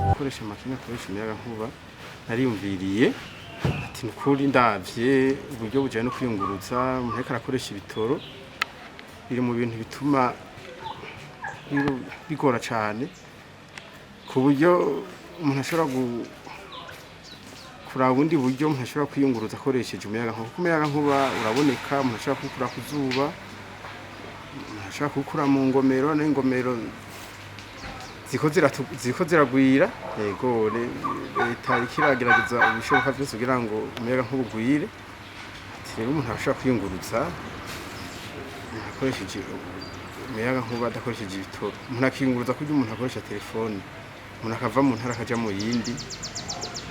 gukoresha amakinga akoresha umuyagankuba nariyumviriye ati nukuri ndavye uburyo bujanye no kwiyunguruza umuntu ariko arakoresha ibitoro biri mu bintu bituma bigora cane ku buryo umuntu ashobora kuraba ubundi buryo umuntu ashobora kwiyunguruza akoresheje umuyagankuba kuko umuyagankuba uraboneka umuntu ashobora kuwukura ku zuba umuntu ashobora kuwukura mu ngomero n'ingomero ziko ziragwira yego leta ikiragerageza ubushoboka byose kugira ngo umuyagankuba ugwire rero umuntu ashobora kwiyunguruza akoresheje umuyagankuba adakoresheje ibitoro umuntu akiyunguruza kurya umuntu akoresha telefone umuntu akava mu ntara akaja mu yindi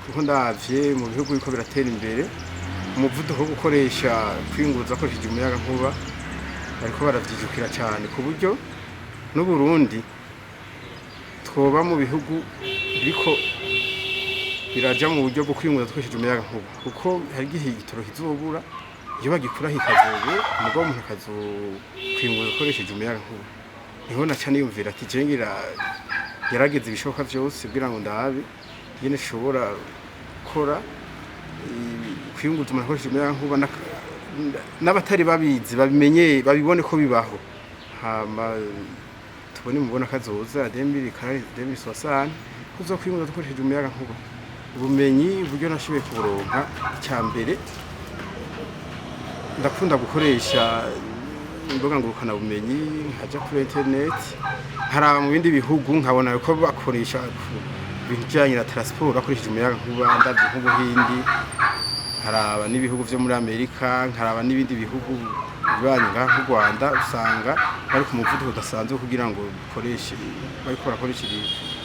kuko ndavye mu bihugu biko biratera imbere umuvuduko wo gukoresha kwiyunguruza akoresheje umuyagankuba bariko baravyijukira cyane ku buryo n'u Burundi twoba mu bihugu biriko biraja mu buryo bwo kwiyunguruza akoresheje umuyagankuba kuko hari igihe igitoro kizobura iyo bagikura hikazobe umugabo umuntu akazokwiyunguruza akoresheje umuyagankuba niho naca niyumvira ati je ngira gerageza ibishoboka byose kugira ngo ndabe nyene shobora gukora kwiyunguruza umuntu akoresheje umuyagankuba n'abatari babizi babimenye babibone ko bibaho hama tubone mubona kazoza 2060 kuzo kwiyunguruza dukoresheje umuyagankuba ubumenyi uburyo nashoboye kuburonka cyambere ndakunda gukoresha imbuga ngurukana bumenyi nkaja kuri internet haraba mu bindi bihugu nkabona ko bakoresha ibintu byanye na transport bakoresheje umuyagankuba ndavye nk'ubuhindi haraba n'ibihugu vyo muri Amerika nkaraba n'ibindi bihugu bibanye nk'u Rwanda usanga bari ku muvuduko udasanzwe kugira ngo bikoreshe bariko barakoresha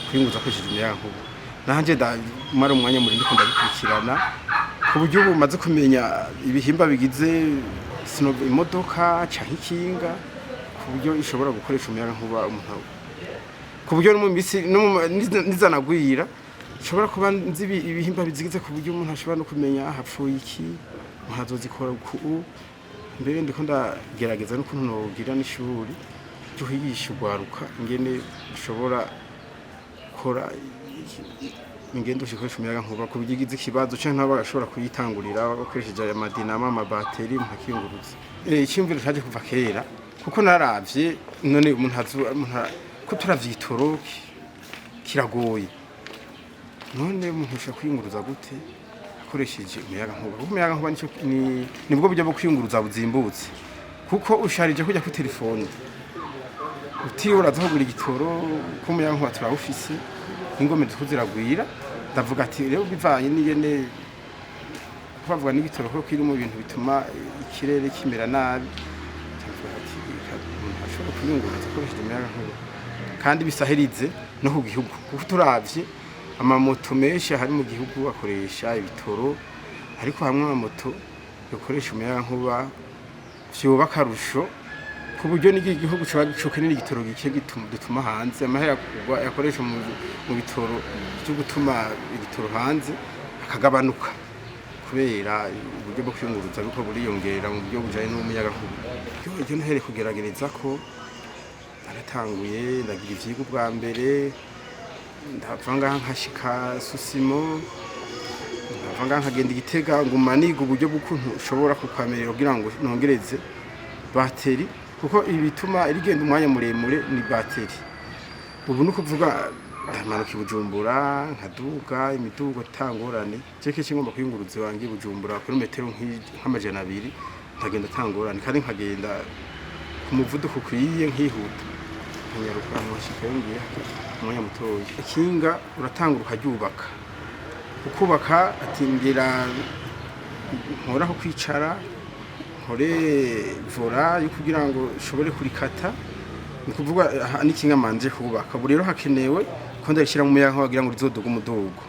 kwiyunguruza akoresheje umuyagankuba nanje mara umwanya muri ndiko ndabikurikirana ku buryo ubu maze kumenya ibihimba bigize imodoka canke ikinga ku buryo ishobora gukoresha umuyagankuba umuntu ku buryo no mu misi nizanagwira ishobora kuba nzi ibihimba bizigize ku buryo umuntu ashobora no kumenya hapfuye iki umuntu azozikora ku mbere ndiko ndagerageza n'ukuntu nogira n'ishuri ryo kwigisha urwaruka ingene ushobora gukora ingendo ushikoresha umuyagankuba ku buryo igize ikibazo canke nabo bashobora kuyitangurira bakoresheje aya madinama amabateri ntakiyunguruza icyumviro cyaje kuva kera kuko naravye none umuntu ko turavyitoro kiragoye none umuntu ushaka kwiyunguruza gute akoresheje umuyagankuba kuko umuyagankuba nibwo buryo bwo kwiyunguruza buzimbutse kuko usharije kujya ku telefone utiyura zahugura igitoro ko umuyagankuba turawufise ingomero ziragwira ndavuga ati rero bivanye n'iyene kubavuga n'igitoro ko kiri mu bintu bituma ikirere kimera nabi ndavuga ati umuntu ashobora kwiyunguruza akoresheje umuyagankuba kandi bisahirize no ku gihugu kuko turavye amamoto menshi hari mu gihugu akoresha ibitoro ariko hamwe amamoto yokoresha umuyagankuba vyoba akarusho ku buryo n'igihugu cyoke n'igitoro gike gituma hanze amahera yakoresha mu bitoro cyo gutuma igitoro hanze akagabanuka kubera uburyo bwo kwiyunguruza ariko buriyongera mu buryo bujanye n'umuyagankuba ibyo ntere kugerageza ko naratanguye ndagira ivyigwa bwa mbere ndavanga nkashika Susimo ndavanga nkagenda Igitega nguma niga uburyo bw'ukuntu ushobora kukamerera kugira ngo nongereze bateri kuko ibituma irigenda umwanya muremure ni bateri ubu nuko kuvuga ndamanuka Bujumbura nkaduga imidugo tangorane ceke kingomba kwiyunguruza wangi Bujumbura kuri metero nk'amajana 2 ndagenda tangorane kandi nkagenda ku muvuduko kwiye nkihuta nyaruka amashika yongiye umwanya mutoyi ikinga uratangura ukaryubaka ukubaka atingira nkoraho kwicara nkore vora yo kugira ngo ushobore kurikata ni kuvuga n'ikinga manje kubaka buri rero hakenewe ko ndashyira mu muyaga wagira ngo rizodoga umudogo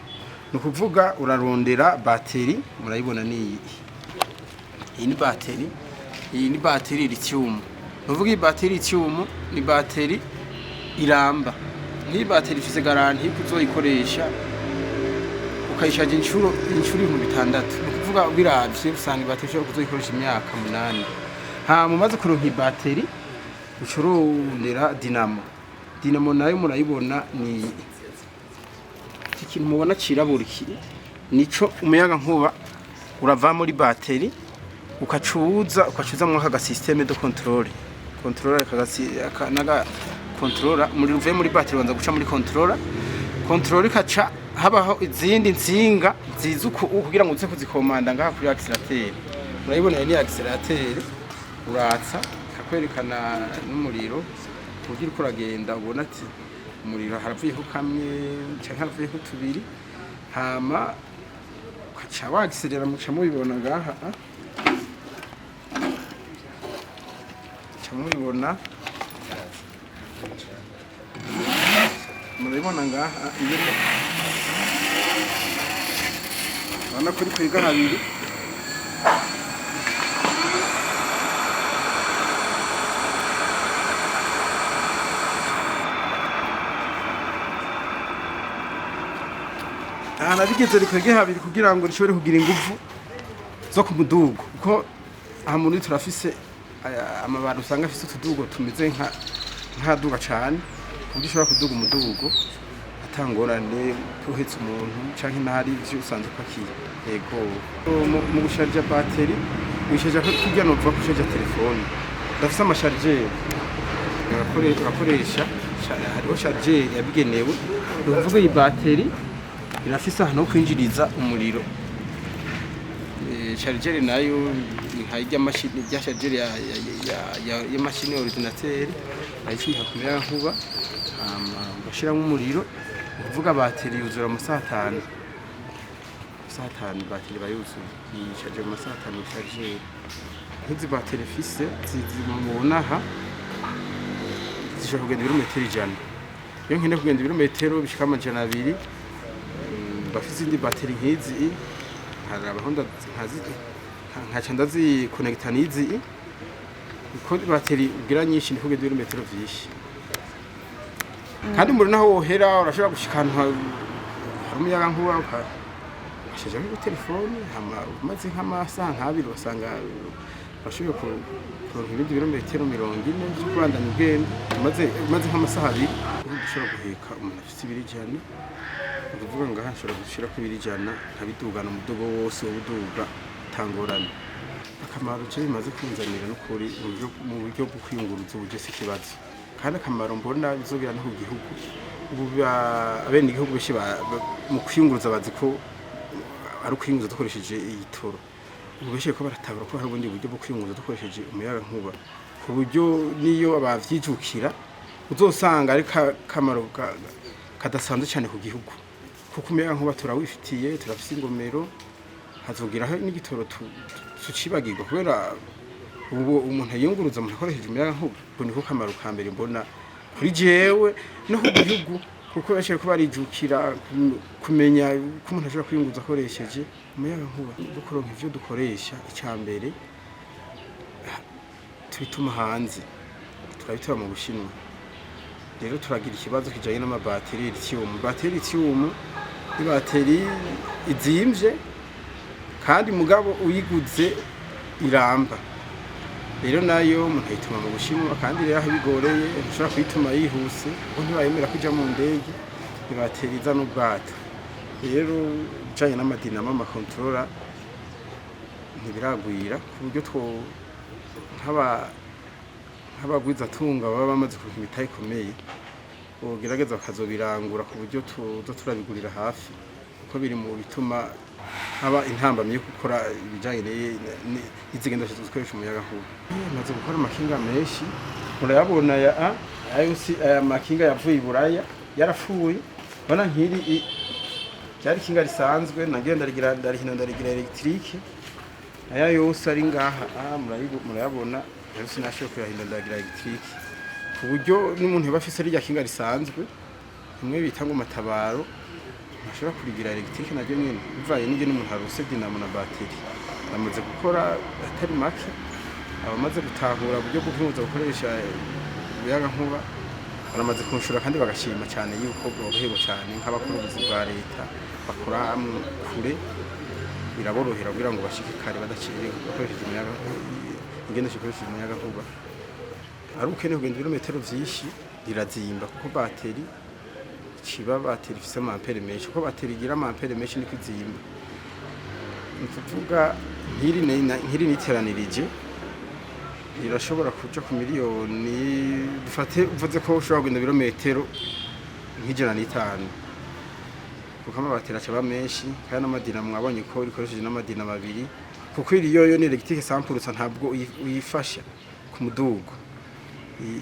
ni kuvuga urarondera bateri murayibona ni iyi ni bateri lithium nuvuga iyi bateri lithium ni bateri iramba ni bateri ifise garanti kuzoyikoresha ukayishaje inshuro 6,000 ni kuvuga biravye usanga ibateri ishobora kuzoyikoresha imyaka 8 mumaze kuronka ibateri ucurondera dinamo nayo murayibona ni ikintu mubona cirabura nico umuyaga nkuba urava muri bateri ukacuza mu aka systeme de contrôle naga contrôler muri ruve muri bateri banza guca muri contrôler kaca habaho izindi nsinga zizuko kugira ngo uze kuzikomanda ngaha kuri accélérateur murayibona ni accélérateur uratsa kakwerekana n'umuriro kugira uko uragenda ubona ati umuriro haravuyeho kamwe cyangwa haravuyeho tubiri hama ukaca wagiserera muca mubibona ngaha mubibona murabibona ngaha iyo bana kuri kwiga habiri nabigeze rikwege habiri kugira ngo rishobore kugira ingufu zo ku mudugo kuko aha muri turafise amabara usanga afise utudugo tumeze nka duga cyane kuburyo ushobora kuduga umudugo atangorane tuhetse umuntu canke ntari ivyo usanzwe pakiye yego mu gusharja bateri wishaje ko kujya no vuba kushaja telefone ndafise amashargeur urakoresha hariho chargeur yabigenewe uvuga iyi bateri irafise ahantu ho kwinjiriza umuriro chargeur nayo nkajya mashini ya chargeur ya mashini ordinateur ayishika kumera nkuba bashiramo umuriro uvuga bateri yuzura mu saa 5 bateri bayuzuye iyi chargeur mu saa 5 chargeur nk'izi bateri fise zizimubona aha zishobora kugenda ibirometero 100 iyo nkene kugenda ibirometero bishika 200 bafise indi bateri nk'izi hari abahonda nkaca ndazi connecta nizi ko bateri ugira nyinshi ni kugenda ibirometero vyinshi kandi muri naho wohera urashobora gushikana hari umuyaga nkuba ukashaje muri telefone maze nk'amasaha nk'abiri usanga bashoboye kuronka ibindi birometero 40 byo kubandanya ubwenge maze nk'amasaha abiri ushobora guheka umuntu afite ibirijana uvuga ngo hashobora gushira ku ibirijana nkabidugana umudugo wose wobuduga tangorana akamaro cyo bimaze kwinzanira no kuri mu buryo bwo kwiyunguruza uburyo si kibazo kandi akamaro mbona bizogira no ku gihugu ubu abene igihugu bishi mu kwiyunguruza bazi ko ari kwiyunguruza dukoresheje igitoro ubu bishe ko baratabura ko hari ubundi buryo bwo kwiyunguruza dukoresheje umuyaga nkuba ku buryo niyo abavyijukira uzosanga ari kamaro kadasanzwe cyane ku gihugu kuko umuyaga nkuba turawifitiye turafise ingomero hazogiraho n'igitoro tucibagirwa kubera ubu umuntu yiyunguruza umuntu akoresheje umuyaga nkuba niko kamaro ka mbere mbona kuri jewe no ku gihugu kuko bashaka ko barijukira kumenya ko umuntu ashobora kwiyunguruza akoresheje umuyaga nkuba dukoronka ivyo dukoresha icyambere tubituma hanze turabitura mu Bushinwa rero turagira ikibazo kijanye n'amabateri lithium bateri lithium ni bateri izimvye kandi mugabo uyiguze iramba rero nayo umuntu ayituma mu Bushinwa kandi rero aho bigoreye ushobora kwituma yihuse ngo ntibayemera kuja mu ndege ibateri iza n'ubwato rero ujanye n'amadinamo amakontrola ntibiragwira ku buryo nk'abagwiza tunga baba bamaze kuronka imitahe ikomeye ugerageza bakazobirangura ku buryo turabigurira hafi kuko biri mu bituma haba intambamye yo gukora ibijanye n'izigenda zikoresha umuyaga nkuba maze gukora amakinga menshi murayabona aya makinga yavuye i Buraya yarapfuye bana nkiri cyari kinga risanzwe nagenda ndarigira electrique aya yose ari ngaha murayabona rero sinashobora kuyahinda ndagira electrique ku buryo n'umuntu yabafise rya kinga risanzwe imwe bita ngo matabaro ashobora kurigira electrique najye nyine bivaye n'ije n'umuntu haruse dinamo na bateri namaze gukora atari make abamaze gutahura buryo bwo gukoresha umuyaga nkuba baramaze kunshura kandi bagashima cyane yuko borohewe cyane nk'abakora ubuzi bwa leta bakora kure biraborohera kugira ngo bashike kare badaciye bakoresheje ingendo zikoresheje umuyagankuba ari ukeneye kugenda ibirometero vyinshi rirazimba kuko bateri ciba bateri ifise amampere menshi kuko bateri igira amampere menshi niko izimba ni kuvuga nkiri niteranirije irashobora kuja ku miliyoni dufate uvuze ko ushobora kugenda ibirometero nk'ijana kuko amabateri acaba menshi kandi n'amadina mwabonye ko rikoresheje n'amadina babiri kuko iriyo ni electrique 100% ntabwo uyifasha ku mudugo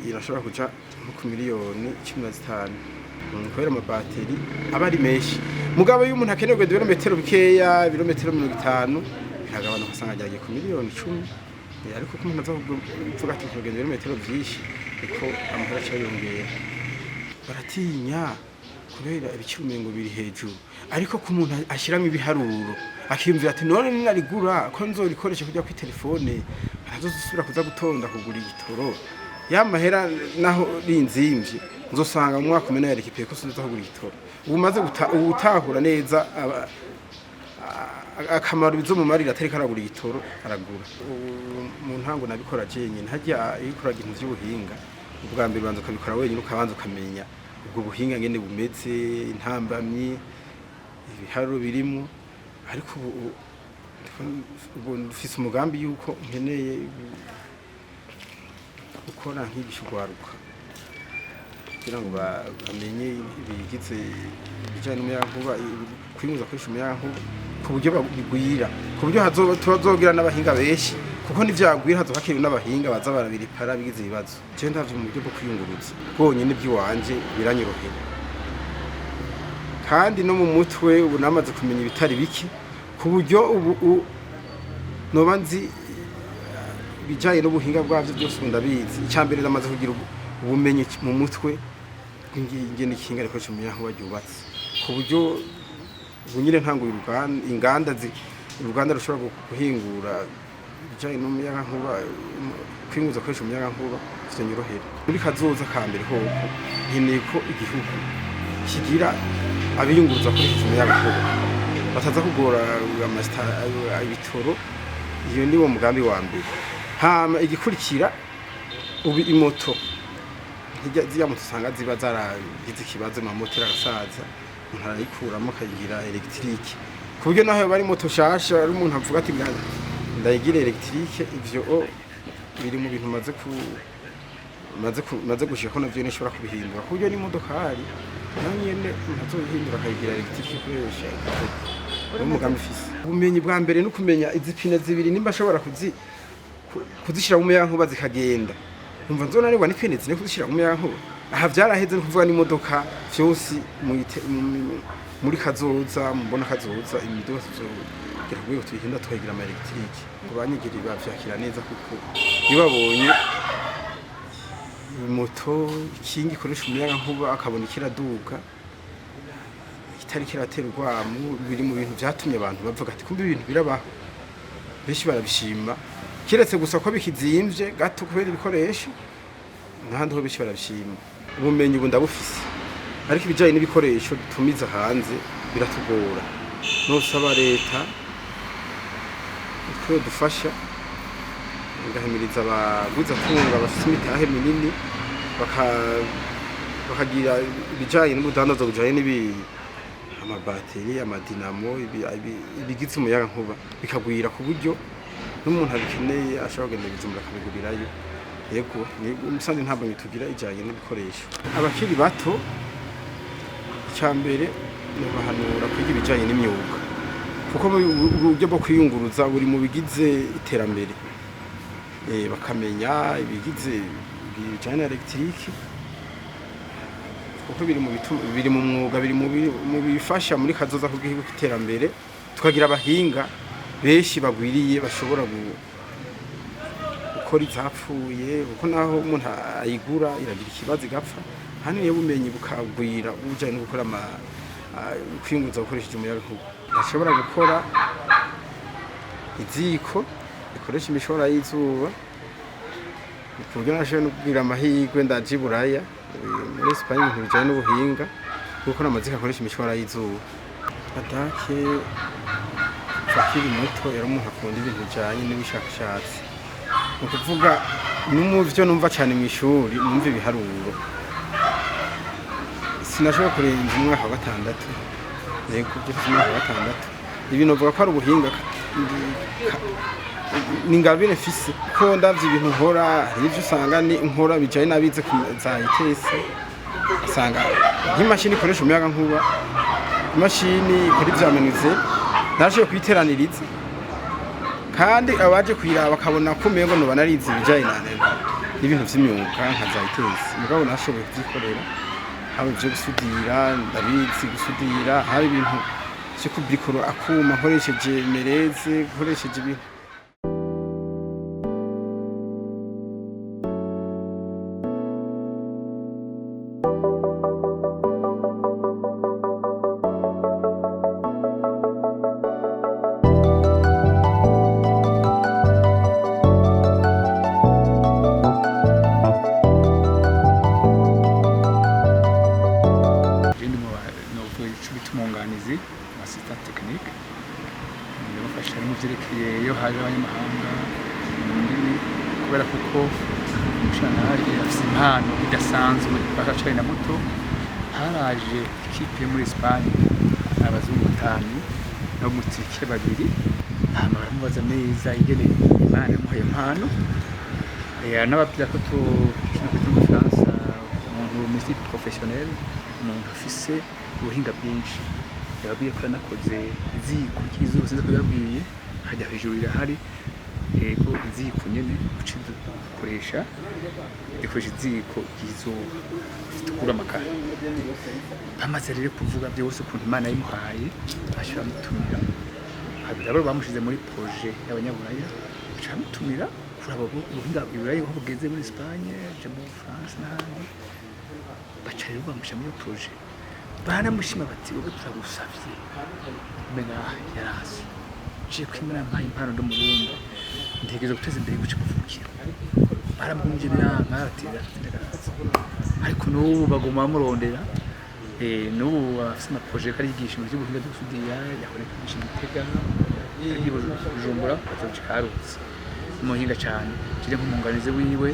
irashobora kuja ku miliyoni 15 kubera amabateri aba ari menshi mugabo iyo umuntu akeneye kugenda ibirometero bikeya ibirometero 50 biragabanuka usanga agiye ku miliyoni 10 ariko ko umuntu azavuga ati kugenda ibirometero byinshi kuko amahera cyayongera baratinya kubera ibiciro biri hejuru ariko ku muntu ashiramo ibiharuro akiyumvira ati none ninarigura ko nzorikoresha kujya ku telefone azosubira kuza gutonda kugura igitoro yamahera naho rinzimvye nzosanga mu mwaka umene yarekipiye ko suza kugura igitoro ubumaze utahura neza akamaro bizomumarira atari karagura igitoro aragura mu ntango nabikora jenyine hajya ikora ibintu by'ubuhinga ubwa mbere banza ukabikora wenyine ukabanza ukamenya ubwo buhinga ngene bumeze intambamyi ibiharuro birimo ariko ubu dufise umugambi yuko nkeneye gukora nk'ibishugwaruka kugira ngo bamenye ibigize bijanye n'umuyagankuba kwimuza koresha umuyagankuba ku buryo bigwira ku buryo tuzogira n'abahinga benshi kuko nivyagwira hazokakiri n'abahinga baza barabiripara bigize ibibazo je ndavye mu buryo bwo kwiyunguruza bwonyene by'iwanje biranyorohera kandi no mu mutwe ubu namaze kumenya ibitari biki ku buryo ubu noba nzi bijanye n'ubuhinga bwavyo byose ndabizi icyambere namaze kugira ubumenyi mu mutwe ingene ikinga rikoresha umuyagankuba ryubatse ku buryo ubunyire ntango uruganda rushobora guhingura bijanye n'umuyagankuba kwinguza koresha umuyagankuba vyonyorohera muri kazoza ka mbere hoko nkeneye ko igihugu kigira abiyunguruza koresha umuyagankuba bataza kugora ibitoro iyo ni wo mugambi wa mbere hama igikurikira ubu imoto ziya moto usanga ziba zaragize ikibazo mu moteri arasaza umuntu arayikuramo akayigira electrique ku buryo naho bari moto shasha ari umuntu avuga ati ndayigira electrique ivyo biri mu bintu maze gushika ko navyo nishobora kubihindura ku buryo n'imodokari nanyene ntazohindura akayigira electrique ikoresha umugambi fisi ubumenyi bwa mbere no kumenya izipine zibiri nimba ashobora kuzishira mu muyagankuba zikagenda umva nzonanirwa n'ipine zine kuzishira mu muyagankuba aha vyaraheze no kuvuga n'imodoka vyose muri kazoza mubona kazoza imidoka tuzogira kugira tuyihinda tukagira ama electrique kubanyigiri bavyakira neza kuko yibabonye moto ikingi ikoresha umuyagankuba akabona ikiraduka itari kiraterwa biri mu bintu byatumye abantu bavuga ati kumbe ibintu birabaho benshi barabishima kiretse gusa ko bikizimvye gato kubera ibikoresho n'ahandi ho benshi barabishima ubumenyi ubu ndabufise ariko ibijanye n'ibikoresho dutumiza hanze biratugora nosaba leta ko dufasha ngahimiriza abaguza tunga bafite imitahe minini bakagira ibijanye n'ubudandazo bujanye amabateri amadinamo ibigize umuyagankuba bikagwira ku buryo n'umuntu abikeneye ashobora kugenda bizumbura akabigurirayo yego umusanzu ntabwo tugira ijanye n'ibikoresho abakiri bato icyambere ni bahanura kwiga ibijanye n'imyuga kuko uburyo bwo kwiyunguruza buri mu bigize iterambere bakamenya ibigize bijanye na electrique kuko biri mu mwuga biri mu bifasha muri kazoza kugihugu iterambere tukagira abahinga benshi bagwiriye bashobora gukora izapfuye kuko naho umuntu ayigura iragira ikibazo igapfa hano niyo bumenyi bukagwira bujanye no gukora kwiyunguruza gukoresheje umuyagankuba ashobora gukora iziko ikoresha imishora y'izuba ku buryo nashoboye no kugira amahirwe ndaje i Buraya muri Espagne ibintu bijanye n'ubuhinga kuko n'amazika akoresha imishwara y'izuba. Adake akiri muto yari umuntu akunda ibintu bijanye n'ubushakashatsi, ni ukuvuga n'umuvyo numva cane mw'ishuri numva ibiharuro sinashobora kurenza umwaka wa gatandatu. Yego umwaka wa gatandatu ibintu bavuga ko ari ubuhinga ningabire mfise ko ndavye ibintu nkora ivyo usanga ni nkora bijaye nabize za ITS usanga nk'imashini ikoresha umuyaga nkuba, imashini ikora ivyamenuze nashoboye kwiteraniriza kandi abaje kuyiraba bakabona ko umengo no banarize bijaye n'ibintu vy'imyuga nka za ITS mugabo nashoboye kuvyikorera haba ivyo gusudira ndabizi gusudira hari ibintu cyo kubrikoro akuma nkoresheje mereze nkoresheje ibintu umwunganizi assistant technique ndabafasha mu vyerekeye iyo haje abanyamahanga kubera kuko umushana hari afise impano idasanzwe bakacari na muto haraje ikipe muri Espagne abazungu 5 no mutike 2 hama baramubaza neza ingene Imana imuhaye impano n'ababwira ko mu Faransa umuntu musique professionnel umuntu afise ubuhinga bwinshi yababwiye ko nakoze iziko ry'izuba sinzi ko yabwiye hajya hejuru irahari yego iziko nyene ucize dukoresha iziko ry'izuba zitukura amakara bamaze rero kuvuga byose ukuntu Imana yimuhaye ashobora mutumira rero bamushize muri projet y'abanyaburaya ashobora mutumira kuraba ubuhinga bw'iburayi aho bugeze muri Espagne mu France n'ahandi baca rero bamushyira muri projet baramushima bati wowe turagusavye mena yarasi je kwimira mpaye impano ndo murundi ntegereje guteza imbere guca kuvukira baramwumje biranka aratira ariko n'ubu baguma murondera n'ubu afise ama projet kari yigisha mu by'ubuhinga bwo gusudira yakoreka igisha Gitega Bujumbura bazoca Karutse umuhinga cyane kire nk'umwunganizi wiwe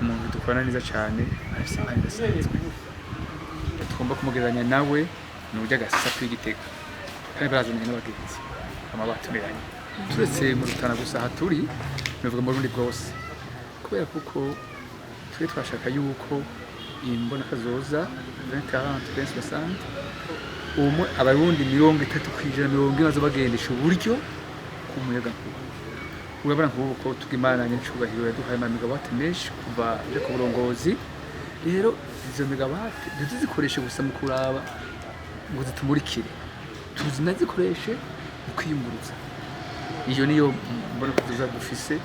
umuntu dukorana neza cyane afise impano idasanzwe tugomba kumugereranya nawe n'urya gasasa kw'Igitega kandi barazanye n'abagenzi amabatumiranye turetse mu Rutana gusa haturi bivuga mu Burundi bwose kubera kuko twe twashaka yuko imbona kazoza 2040 umwe abarundi 30% bazo bagendesha uburyo kumuyaga nkuba urabona nkubu ko tugimana nyacubahiro yaduhaye amamegawati menshi kuva je ku burongozi rero izo megawati ntizikoreshe gusa mu kuraba ngo zitumurikire tuzinazikoreshe mu kwiyunguruza iyo niyo mbona ko tuza dufise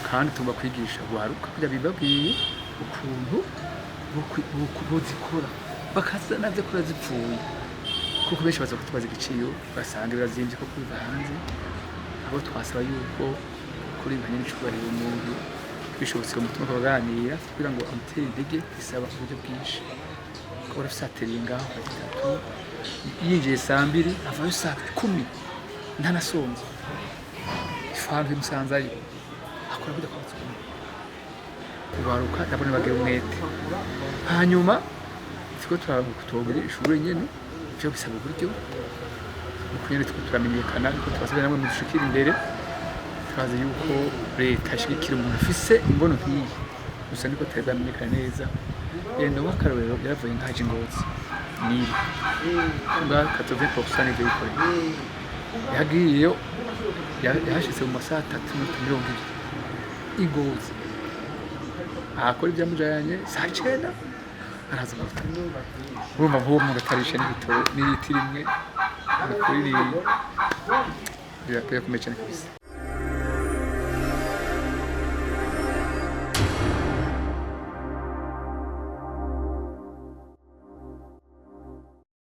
kandi tugomba kwigisha guharuka kugira bibabwiye ukuntu buzikora bakaza navyo kora zipfuye kuko benshi baza kutubaza igiciyo basanga birazimvye ko kubiva hanze abo twasaba yuko kuri banye n'icubahiro umuntu bishobotse mu mutima baganira kugira ngo amutere intege bisaba uburyo bwinshi ko barafise ateringa batatu yinjiye saa 2 avayo saa 10 ntanasonze ifantu imusanzayo akora kuda kwatsa kubaruka ndabone bagera umwete hanyuma tiko turabukutogere ishuri nyene byo bisaba uburyo ukunyene tiko turamenyekana ko twasabye namwe mu dushikira imbere twaze yuko leta ishigikira umuntu afise imbono nk'iyi gusa niko tebamenyekana neza no bakarorero yaravuye nkaje Ngozi nibi nga 80% n'ibyo bikora yagiyeyo yahashitse mu masaha 3:20 Ngozi akora ibyamujanye saa 9 araza mu gitondo urumva nk'uwo mu gatarisha n'ibitoro n'iyiti rimwe kuri birakuye kumenya kabisa.